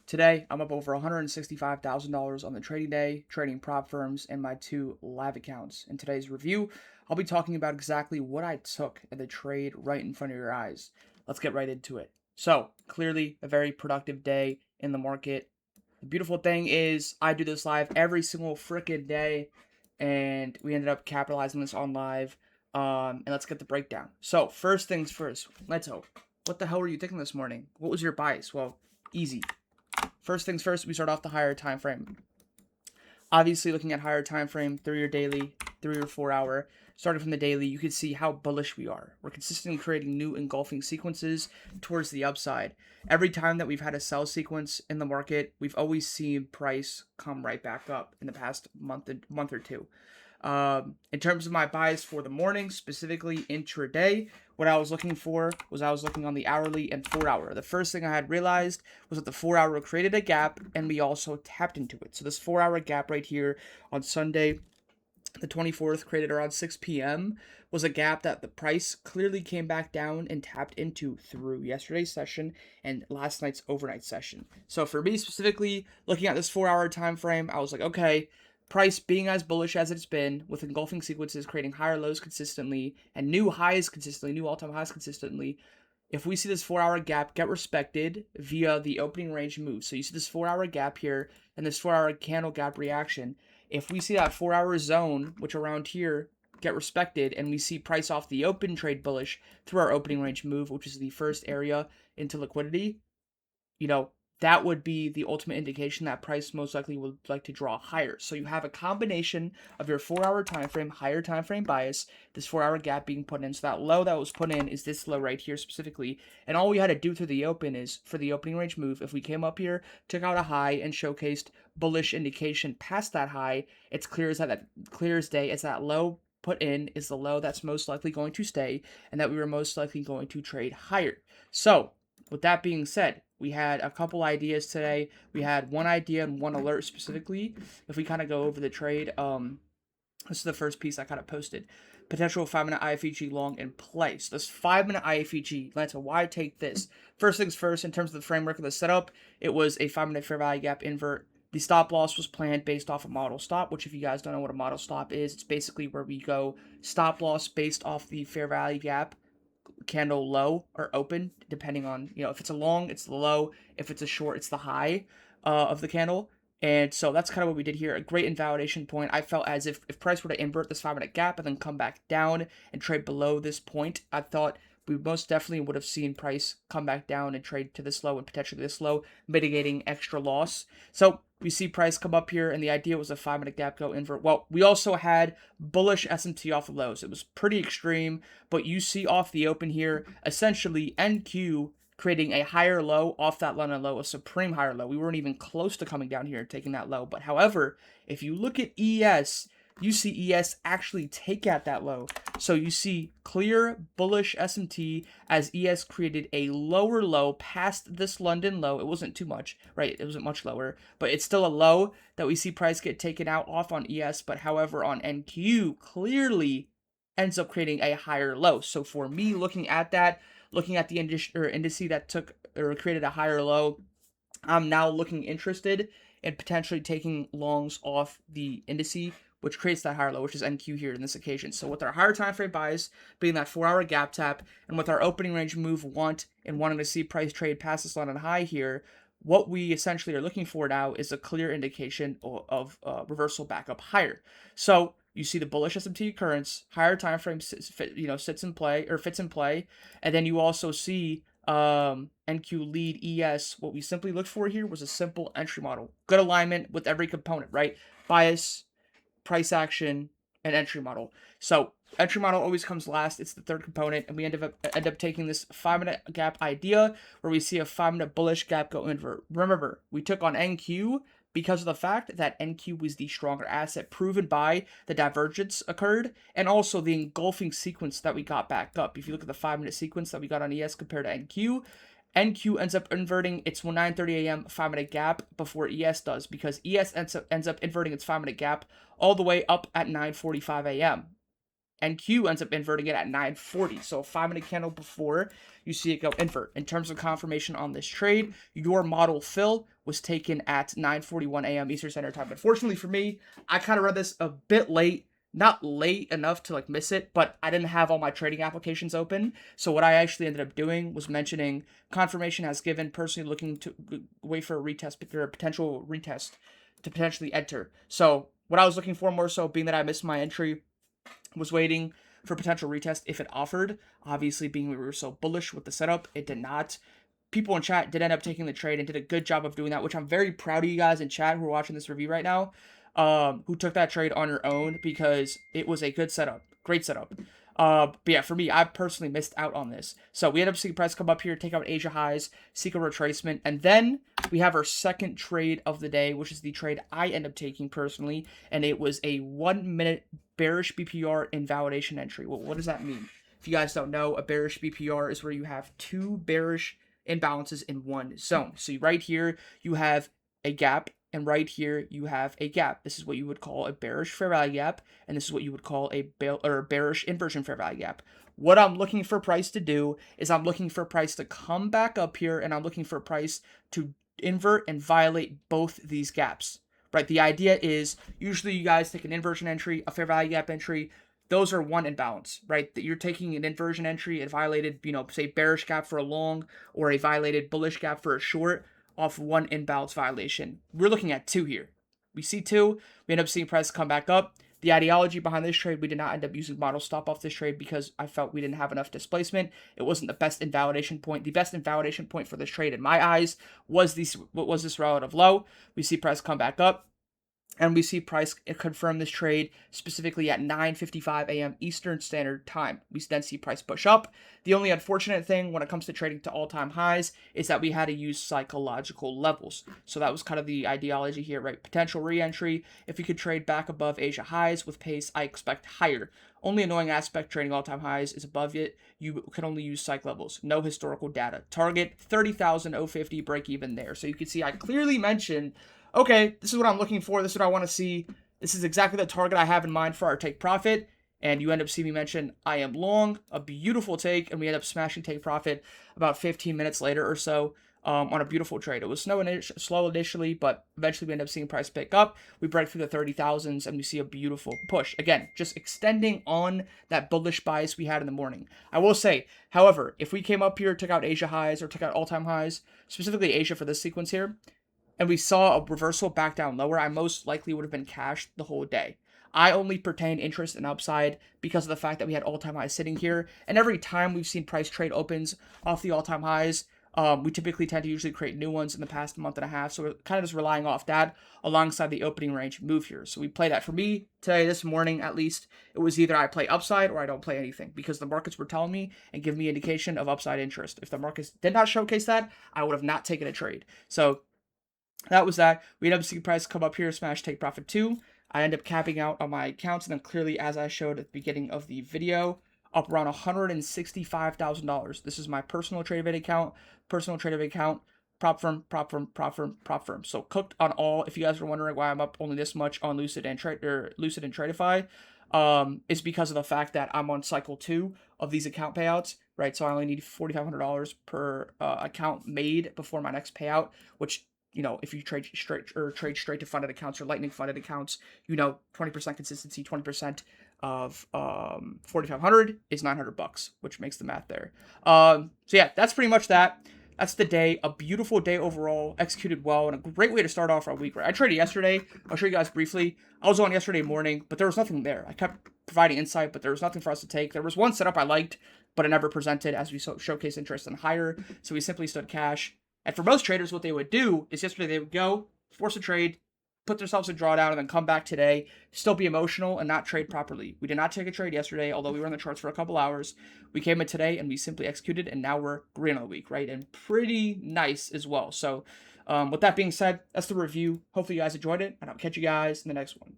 Today, I'm up over $165,000 on the trading day, trading prop firms, and my two live accounts. In today's review, I'll be talking about exactly what I took in the trade right in front of your eyes. Let's get right into it. So, clearly, a very productive day in the market. The beautiful thing is, I do this live every single freaking day, and we ended up capitalizing this on live. And let's get the breakdown. So, first things first, let's hope. What the hell were you thinking this morning? What was your bias? Well, easy. First things first, we start off the higher time frame. Obviously, looking at higher time frame, 3 or daily, 3 or 4 hour. Starting from the daily, you can see how bullish we are. We're consistently creating new engulfing sequences towards the upside. Every time that we've had a sell sequence in the market, we've always seen price come right back up in the past month or two. In terms of my bias for the morning, specifically intraday, what I was looking for was I was looking on the hourly and 4 hour. The first thing I had realized was that the 4 hour created a gap and we also tapped into it. So this 4 hour gap right here on Sunday, the 24th, created around 6 p.m. was a gap that the price clearly came back down and tapped into through yesterday's session and last night's overnight session. So for me specifically, looking at this 4 hour time frame, I was like, okay, price being as bullish as it's been with engulfing sequences, creating higher lows consistently and new highs consistently, new all-time highs consistently. If we see this 4 hour gap get respected via the opening range move, so you see this 4 hour gap here and this 4 hour candle gap reaction. If we see that 4 hour zone, which around here, get respected, and we see price off the open trade bullish through our opening range move, which is the first area into liquidity, that would be the ultimate indication that price most likely would like to draw higher. So you have a combination of your 4 hour time frame, higher time frame bias, this 4 hour gap being put in. So that low that was put in is this low right here specifically. And all we had to do through the open is for the opening range move, if we came up here, took out a high and showcased bullish indication past that high, it's clear as day as that low put in is the low that's most likely going to stay and that we were most likely going to trade higher. So with that being said, we had a couple ideas today. We had one idea and one alert specifically. If we kind of go over the trade, this is the first piece I kind of posted. Potential 5-minute IFEG long in place. This 5-minute IFEG, that's why I take this. First things first, in terms of the framework of the setup, it was a 5-minute fair value gap invert. The stop loss was planned based off a model stop, which if you guys don't know what a model stop is, it's basically where we go stop loss based off the fair value gap candle low or open, depending on, if it's a long, it's the low. If it's a short, it's the high of the candle. And so that's kind of what we did here. A great invalidation point. I felt as if price were to invert this 5-minute gap and then come back down and trade below this point, I thought we most definitely would have seen price come back down and trade to this low and potentially this low, mitigating extra loss. So we see price come up here, and the idea was a 5-minute gap go invert. Well, we also had bullish SMT off the lows. It was pretty extreme, but you see off the open here, essentially NQ creating a higher low off that London low, a supreme higher low. We weren't even close to coming down here and taking that low. But however, if you look at ES, you see ES actually take out that low. So you see clear bullish SMT as ES created a lower low past this London low. It wasn't too much, right? It wasn't much lower, but it's still a low that we see price get taken out off on ES. But however, on NQ, clearly ends up creating a higher low. So for me, looking at the indice that took or created a higher low, I'm now looking interested in potentially taking longs off the indice, which creates that higher low, which is NQ here in this occasion. So with our higher time frame bias being that 4 hour gap tap, and with our opening range move wanting to see price trade past this London high here, what we essentially are looking for now is a clear indication of reversal back up higher. So you see the bullish SMT occurrence, higher time frame fits in play, and then you also see NQ lead ES. What we simply looked for here was a simple entry model, good alignment with every component, right? Bias, price action, and entry model. So entry model always comes last. It's the third component, and we end up taking this 5-minute gap idea where we see a 5-minute bullish gap go invert. Remember, we took on NQ because of the fact that NQ was the stronger asset, proven by the divergence occurred, and also the engulfing sequence that we got back up. If you look at the 5-minute sequence that we got on ES compared to NQ ends up inverting its 9:30 a.m. 5-minute gap before ES does, because ES ends up inverting its 5-minute gap all the way up at 9:45 a.m. NQ ends up inverting it at 9:40. So a 5-minute candle before you see it go invert. In terms of confirmation on this trade, your model fill was taken at 9:41 a.m. Eastern Standard Time. Unfortunately for me, I kind of read this a bit late. Not late enough to like miss it, but I didn't have all my trading applications open. So what I actually ended up doing was mentioning confirmation has given, personally looking to wait for a retest, or a potential retest to potentially enter. So what I was looking for more so, being that I missed my entry, was waiting for potential retest if it offered. Obviously, being we were so bullish with the setup, it did not. People in chat did end up taking the trade and did a good job of doing that, which I'm very proud of you guys in chat who are watching this review right now, who took that trade on your own, because it was a good setup, great setup. But yeah, for me, I personally missed out on this. So we ended up seeing price come up here, take out Asia highs, seek a retracement, and then we have our second trade of the day, which is the trade I end up taking personally, and it was a 1 minute bearish BPR invalidation entry. Well, what does that mean? If you guys don't know, a bearish BPR is where you have two bearish imbalances in one zone. So right here, you have a gap, and right here, you have a gap. This is what you would call a bearish fair value gap, and this is what you would call a bearish inversion fair value gap. What I'm looking for price to do is I'm looking for price to come back up here, and I'm looking for price to invert and violate both these gaps. Right? The idea is usually you guys take an inversion entry, a fair value gap entry. Those are one imbalance, right? That you're taking an inversion entry, it violated, say bearish gap for a long, or a violated bullish gap for a short, off one imbalance violation. We're looking at two here. We see two. We end up seeing price come back up. The ideology behind this trade, we did not end up using model stop off this trade because I felt we didn't have enough displacement. It wasn't the best invalidation point. The best invalidation point for this trade in my eyes was this relative low. We see price come back up, and we see price confirm this trade specifically at 9:55 a.m. Eastern Standard Time. We then see price push up. The only unfortunate thing when it comes to trading to all-time highs is that we had to use psychological levels. So that was kind of the ideology here, right? Potential re-entry. If we could trade back above Asia highs with pace, I expect higher. Only annoying aspect, trading all-time highs is above it. You can only use psych levels. No historical data. Target 30,050 break even there. So you can see I clearly mentioned, okay, this is what I'm looking for. This is what I want to see. This is exactly the target I have in mind for our take profit. And you end up seeing me mention I am long, a beautiful take, and we end up smashing take profit about 15 minutes later or so on a beautiful trade. It was slow initially, but eventually we end up seeing price pick up. We break through the 30,000s, and we see a beautiful push. Again, just extending on that bullish bias we had in the morning. I will say, however, if we came up here, took out Asia highs or took out all-time highs, specifically Asia for this sequence here, and we saw a reversal back down lower, I most likely would have been cashed the whole day. I only pertain interest in upside because of the fact that we had all-time highs sitting here. And every time we've seen price trade opens off the all-time highs, we typically tend to usually create new ones in the past month and a half. So we're kind of just relying off that alongside the opening range move here. So we play that. For me, today, this morning at least, it was either I play upside or I don't play anything because the markets were telling me and giving me indication of upside interest. If the markets did not showcase that, I would have not taken a trade. So that was that. We end up seeing price come up here, smash take profit 2. I end up capping out on my accounts, and then clearly, as I showed at the beginning of the video, up around $165,000. This is my personal TradeAvate account, prop firm, prop firm, prop firm, prop firm. So cooked on all. If you guys are wondering why I'm up only this much on Lucid and Tradeify, is because of the fact that I'm on cycle 2 of these account payouts, right? So I only need $4,500 per account made before my next payout, which, if you trade straight to funded accounts or lightning funded accounts, 20% consistency, 20% of 4,500 is $900, which makes the math there. So yeah, that's pretty much that. That's the day. A beautiful day overall, executed well, and a great way to start off our week. Right? I traded yesterday. I'll show you guys briefly. I was on yesterday morning, but there was nothing there. I kept providing insight, but there was nothing for us to take. There was one setup I liked, but it never presented as we showcase interest in higher. So we simply stood cash. And for most traders, what they would do is yesterday they would go, force a trade, put themselves in drawdown, and then come back today, still be emotional and not trade properly. We did not take a trade yesterday, although we were on the charts for a couple hours. We came in today and we simply executed, and now we're green on the week, right? And pretty nice as well. So with that being said, that's the review. Hopefully you guys enjoyed it, and I'll catch you guys in the next one.